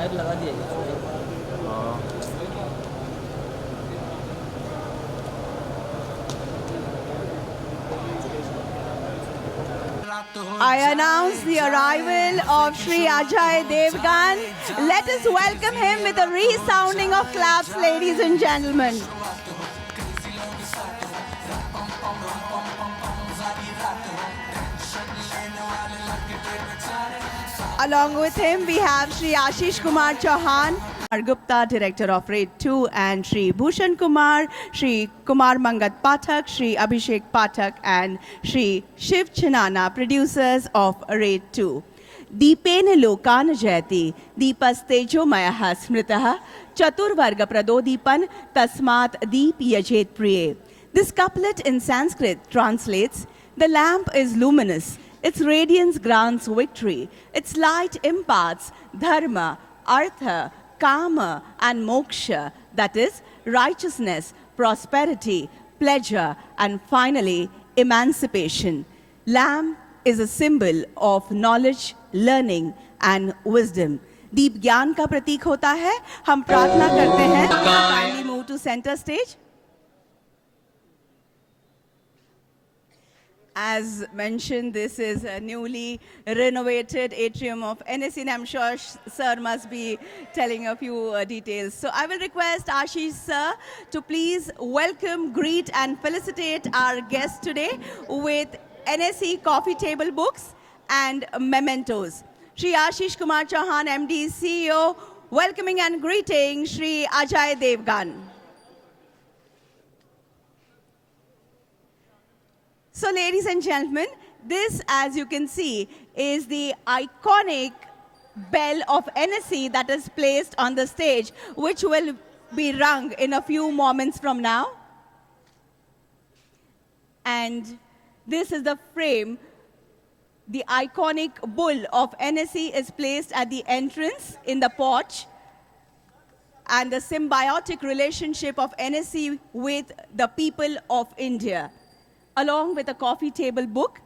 Fire लगा दिया गया। I announce the arrival of Shri Ajay Devgan. Let us welcome him with a resounding of claps, ladies and gentlemen. Along with him, we have Shri Ashish Kumar Chauhan, Gupta, Director of RAID 2, and Shri Bhushan Kumar, Shri Kumar Mangat Pathak, Shri Abhishek Pathak, and Shri Shiv Chinana, producers of RAID 2. Deepena Lokana Jayati, Deepas Tejo Mayaha Smritaha, Chaturvarga Pradodeepan, Tasmat Deep Yajet Priye. This couplet in Sanskrit translates, the lamp is luminous, its radiance grants victory, its light imparts dharma, artha, kama, and moksha, that is, righteousness, prosperity, pleasure, and finally, emancipation. Lamp is a symbol of knowledge, learning, and wisdom. दीप ज्ञान का प्रतीक होता है. हम प्रार्थना करते हैं. Kindly move to center stage. As mentioned, this is a newly renovated atrium of NSE, and I'm sure sir must be telling a few details. So I will request Ashish sir to please welcome, greet, and felicitate our guests today with NSE coffee table books and mementos. Shri Ashish Kumar Chauhan, MD, CEO, welcoming and greeting Shri Ajay Devgan. So ladies and gentlemen, this, as you can see, is the iconic bell of NSE that is placed on the stage, which will be rung in a few moments from now. And this is the frame. The iconic bull of NSE is placed at the entrance in the porch. And the symbiotic relationship of NSE with the people of India, along with a coffee table book,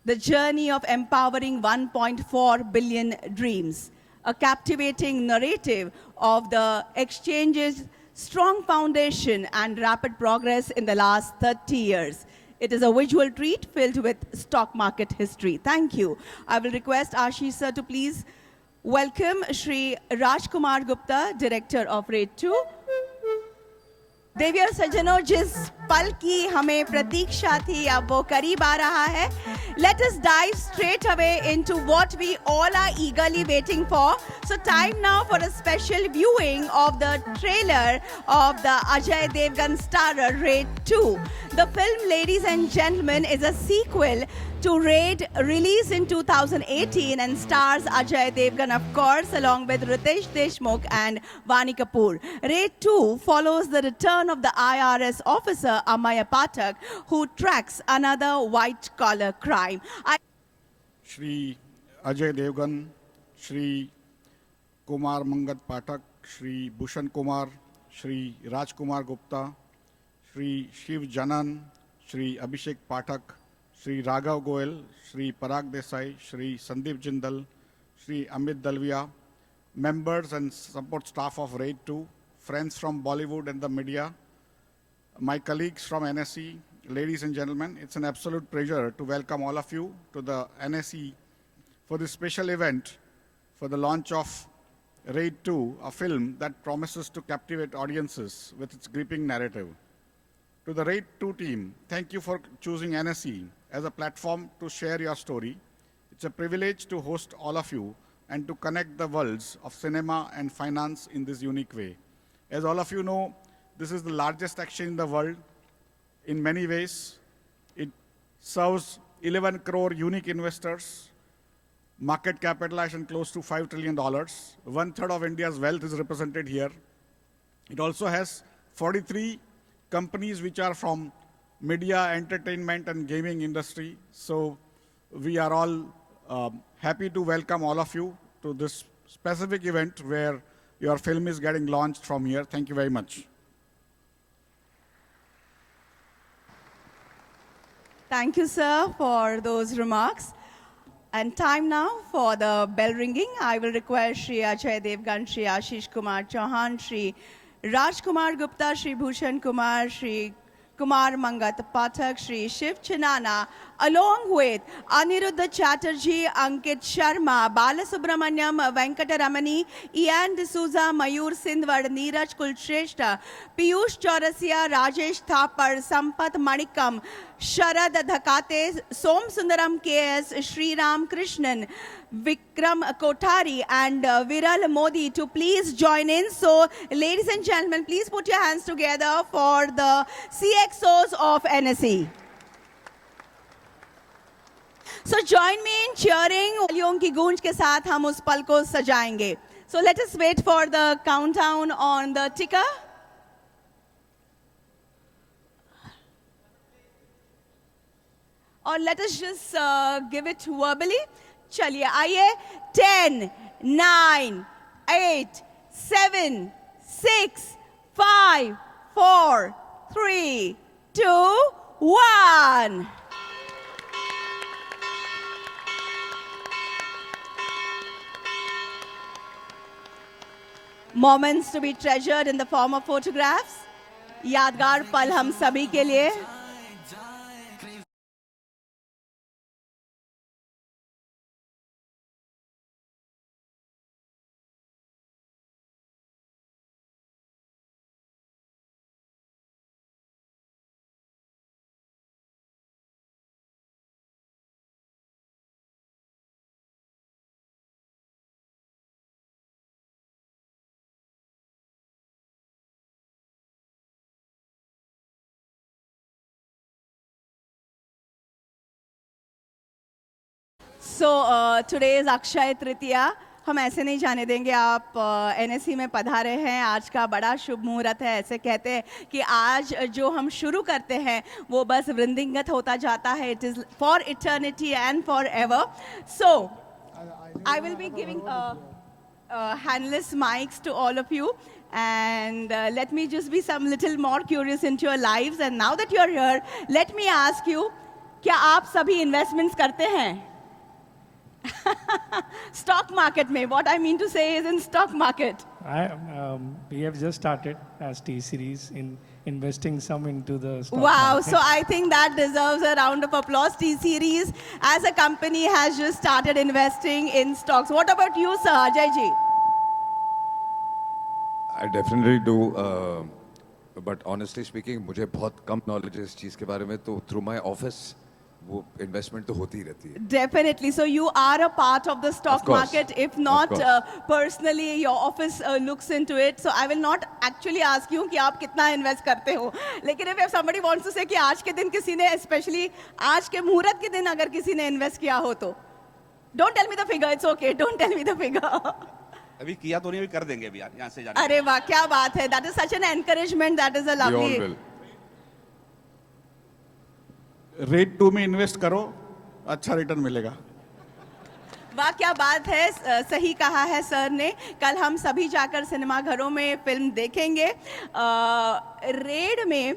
The Journey of Empowering 1.4 Billion Dreams, a captivating narrative of the exchange's strong foundation and rapid progress in the last 30 years. It is a visual treat filled with stock market history. Thank you. I will request Ashish sir to please welcome Shri Rajkumar Gupta, Director of RAID 2. देवी और सज्जनों, जिस पल की हमें प्रतीक्षा थी अब वो करीब आ रहा है. Let us dive straight away into what we all are eagerly waiting for. So time now for a special viewing of the trailer of the Ajay Devgan starrer RAID 2. The film, ladies and gentlemen, is a sequel to RAID, released in 2018 and stars Ajay Devgan, of course, along with Ritesh Deshmukh and Vani Kapoor. RAID 2 follows the return of the IRS officer Amaya Pathak, who tracks another white-collar crime. Shri Ajay Devgan, Shri Kumar Mangat Pathak, Shri Bhushan Kumar, Shri Rajkumar Gupta, Shri Shiv Janan, Shri Abhishek Pathak, Shri Raghav Goel, Shri Parag Desai, Shri Sandeep Jindal, Shri Amit Dalvia, members and support staff of RAID 2, friends from Bollywood and the media, my colleagues from NSE, ladies and gentlemen, it's an absolute pleasure to welcome all of you to the NSE for this special event for the launch of RAID 2, a film that promises to captivate audiences with its gripping narrative. To the RAID 2 team, thank you for choosing NSE as a platform to share your story. It's a privilege to host all of you and to connect the worlds of cinema and finance in this unique way. As all of you know, this is the largest exchange in the world. In many ways, it serves 11 crore unique investors, market capitalization close to $5 trillion. 1/3 of India's wealth is represented here. It also has 43 companies which are from media, entertainment, and gaming industry. So we are all happy to welcome all of you to this specific event where your film is getting launched from here. Thank you very much. Thank you, sir, for those remarks. And time now for the bell ringing. I will request Shri Ajay Devgan, Shri Ashish Kumar Chauhan, Shri Raj Kumar Gupta, Shri Bhushan Kumar, Shri Kumar Mangat Pathak, Shri Shiv Chinana, along with Aniruddha Chatterjee, Ankit Sharma, Balasubramanyam Venkataramani, Ian D'Souza, Mayur Sindwad, Neeraj Kulshrestha, Piyush Chaurasia, Rajesh Thapar, Sampath Manikam, Sharad Dhakate, Som Sundaram KS, Sri Ram Krishnan, Vikram Kothari and Viral Modi to please join in. So, ladies and gentlemen, please put your hands together for the CXOs of NSE. So join me in cheering. तालियों की गूंज के साथ हम उस पल को सजाएंगे. So let us wait for the countdown on the ticker. Or let us just give it verbally. चलिए आइए 10, 9, 8, 7, 6, 5, 4, 3, 2, 1. Moments to be treasured in the form of photographs. यादगार पल हम सभी के लिए. So today is Akshaya Tritiya. हम ऐसे नहीं जाने देंगे. आप NSE में पधारे हैं. आज का बड़ा शुभ मुहूर्त है. ऐसे कहते हैं कि आज जो हम शुरू करते हैं वो बस वृंदिंगत होता जाता है. It is for eternity and forever. So I will be giving handless mics to all of you. And let me just be some little more curious into your lives. And now that you're here, let me ask you, क्या आप सभी investments करते हैं? Stock market में. What I mean to say is in stock market. We have just started as T-Series in investing some into the stock Wow, market. so I think that deserves a round of applause. T-Series as a company has just started investing in stocks. What about you, sir, Ajay ji? I definitely do, but honestly speaking, मुझे बहुत कम knowledge है इस चीज़ के बारे में. तो through my office वो investment तो होती ही रहती है. Definitely. So you are a part of the stock Of course. market. If Of not course. personally, your office looks into it. So I will not actually ask you कि आप कितना invest करते हो. लेकिन if somebody wants to say कि आज के दिन किसी ने, especially आज के मुहूर्त के दिन अगर किसी ने invest किया हो तो, don't tell me the figure. It's okay. Don't tell me the figure. अभी किया तो नहीं, अभी कर देंगे अभी यहाँ से जाने. अरे वाह, क्या बात है. That is such an encouragement. That is a We all lovely. will. Rate 2 में इन्वेस्ट करो, अच्छा रिटर्न मिलेगा. वाह, क्या बात है. सही कहा है सर ने. कल हम सभी जाकर सिनेमा घरों में फिल्म देखेंगे. रेड में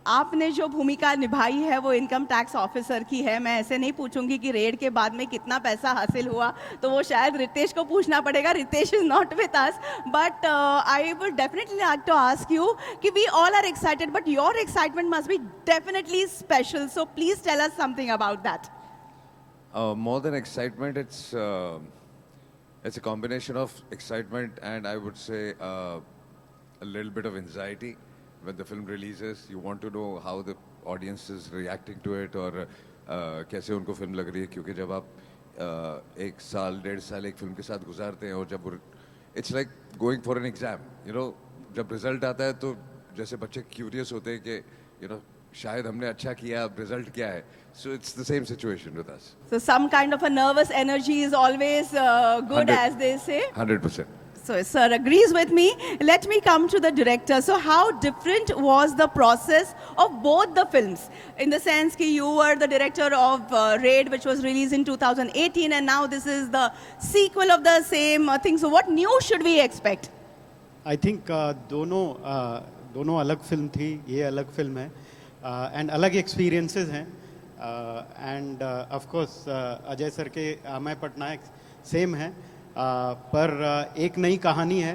आपने जो भूमिका निभाई है वो इनकम टैक्स ऑफिसर की है. मैं ऐसे नहीं पूछूंगी कि रेड के बाद में कितना पैसा हासिल हुआ, तो वो शायद रितेश को पूछना पड़ेगा. Ritesh is not with us, but I would definitely like to ask you कि we all are excited, but your excitement must be definitely special. So please tell us something about that. More than excitement, it's a combination of excitement and I would say a little bit of anxiety. When the film releases, you want to know how the audience is reacting to it और कैसे उनको film लग रही है. क्योंकि जब आप 1 साल 1.5 साल एक फिल्म के साथ गुजारते हैं और जब it's like going for an exam, you know, जब रिजल्ट आता है तो जैसे बच्चे क्यूरियस होते हैं कि you know शायद हमने अच्छा किया, अब रिजल्ट क्या है. So it's the same situation with us. So some kind of a nervous energy is always good, 100. as they say. 100%. So sir agrees with me. Let me come to the director. So how different was the process of both the films? In the sense that you were the director of Raid, which was released in 2018, and now this is the sequel of the same thing. So what new should we expect? I think दोनों अलग film थी, ये अलग film है, and अलग experiences हैं. End of course Ajay sir के Amay Patnaik same है, पर एक नई कहानी है।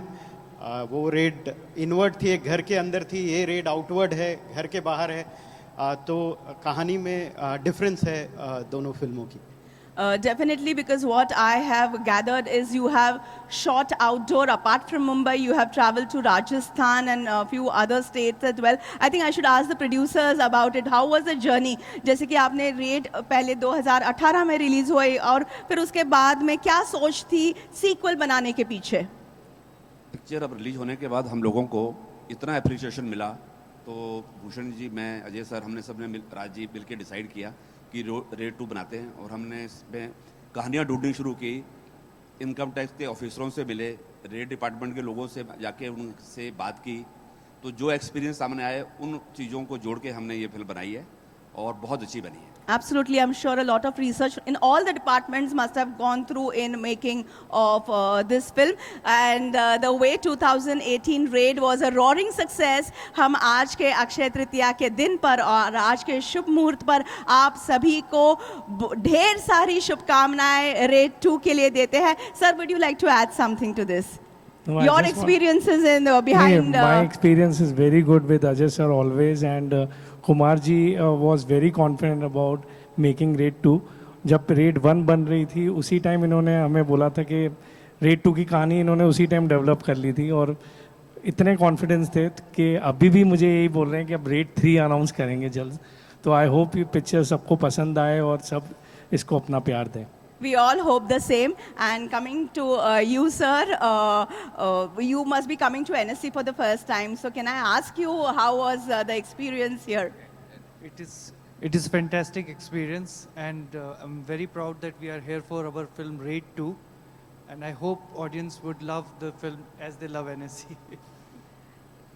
वो रेड इनवर्ड थी, एक घर के अंदर थी, ये रेड आउटवर्ड है, घर के बाहर है। तो कहानी में डिफरेंस है दोनों फिल्मों की। Definitely, because what I have gathered is you have shot outdoor. Apart from Mumbai, you have traveled to Rajasthan and a few other states as well. I think I should ask the producers about it. How was the journey? जैसे कि आपने red पहले 2018 में release हुई और फिर उसके बाद में क्या सोच थी सीक्वल बनाने के पीछे? पिक्चर अब रिलीज होने के बाद हम लोगों को इतना अप्रिसिएशन मिला, तो भूषण जी, मैं, अजय सर, हमने सबने राजीव मिल के डिसाइड किया कि रेड 2 बनाते हैं। और हमने इसमें कहानियाँ ढूंढनी शुरू की, इनकम टैक्स के ऑफिसरों से मिले, रेड डिपार्टमेंट के लोगों से जाके उनसे बात की, तो जो एक्सपीरियंस सामने आए उन चीज़ों को जोड़ के हमने ये फिल्म बनाई है और बहुत अच्छी बनी है। Absolutely, I'm sure a lot of research in all the departments must have gone through in making of this film. And the way 2018 Raid was a roaring success, हम आज के अक्षय तृतीया के दिन पर और आज के शुभ मुहूर्त पर आप सभी को ढेर सारी शुभकामनाएं Raid 2 के लिए देते हैं। Sir, would you like to add something to this? No, I Your just want- experiences in behind. My experience is very good with Ajay sir always, and Kumar ji was very confident about making Raid 2. जब Raid 1 बन रही थी उसी time इन्होंने हमें बोला था कि Raid 2 की कहानी इन्होंने उसी टाइम डेवलप कर ली थी, और इतने कॉन्फिडेंस थे कि अभी भी मुझे यही बोल रहे हैं कि अब Raid 3 अनाउंस करेंगे जल्द। तो आई होप ये पिक्चर सबको पसंद आए और सब इसको अपना प्यार दें। We all hope the same. And coming to you, sir, you must be coming to NSC for the first time. So can I ask you, how was the experience here? It is fantastic experience, and I'm very proud that we are here for our film Raid 2, and I hope audience would love the film as they love NSC.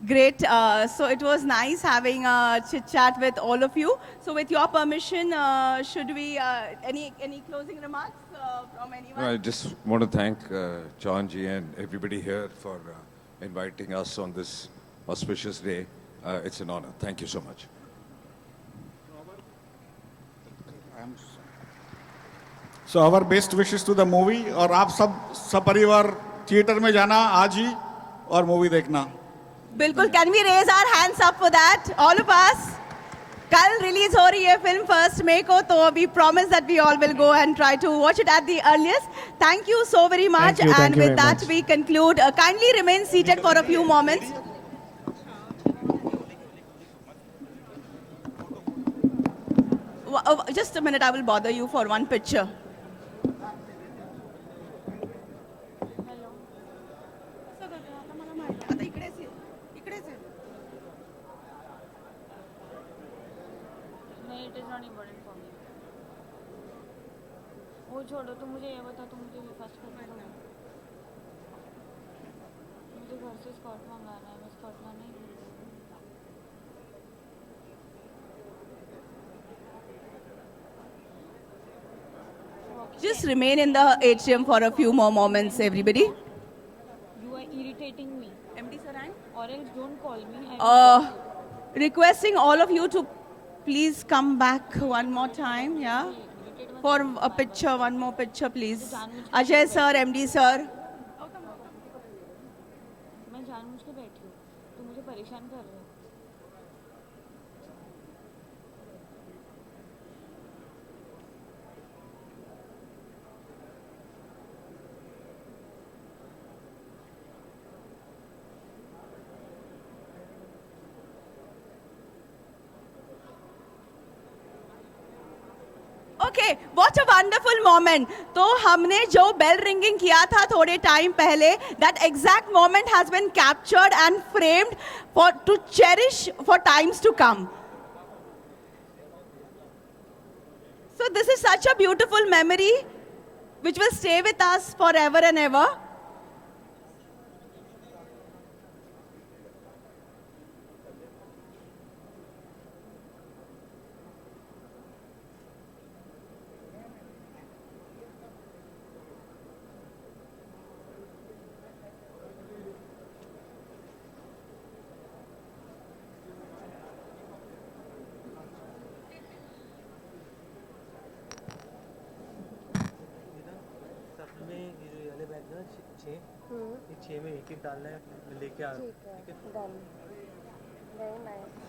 Great. So it was nice having a chit chat with all of you. So with your permission, should we any closing remarks from anyone? I just want to thank John G and everybody here for inviting us on this auspicious day. It's an honor. Thank you so much. So our best wishes to the movie, और आप सब सपरिवार theatre में जाना आज ही और movie देखना। बिल्कुल, can we raise our hands up for that, all of us? कल रिलीज हो रही है फिल्म 1 मई को, तो we promise that we all will go and try to watch it at the earliest. Thank you so very much, and with that we conclude. Kindly remain seated for a few moments. Just a minute, I will bother you for one picture. आता इकडेच ये, इकडेच आहे. नहीं, it is not important for me. वो छोड़ो, तुम मुझे ये बता, तुम मुझे फर्स्ट कर दो। मुझे घर से स्कॉट मंगाना है, मैं स्कॉटलैंड नहीं गई। Just remain in the atrium for a few more moments, everybody. You are irritating me, MD sir, or else don't call me. requesting all of you to please come back one more time, yeah? For a picture, one more picture, please. Ajay sir, MD sir. मैं जानबूझ के बैठी हूँ, तुम मुझे परेशान कर रहे हो। Okay, what a wonderful moment. तो हमने जो बेल रिंगिंग किया था थोड़े टाइम पहले, that exact moment has been captured and framed for to cherish for times to come. So this is such a beautiful memory which will stay with us forever and ever. ये 6 में एक डालना है, मैं लेके आ रहा हूँ। ठीक है, डन, वेरी नाइस।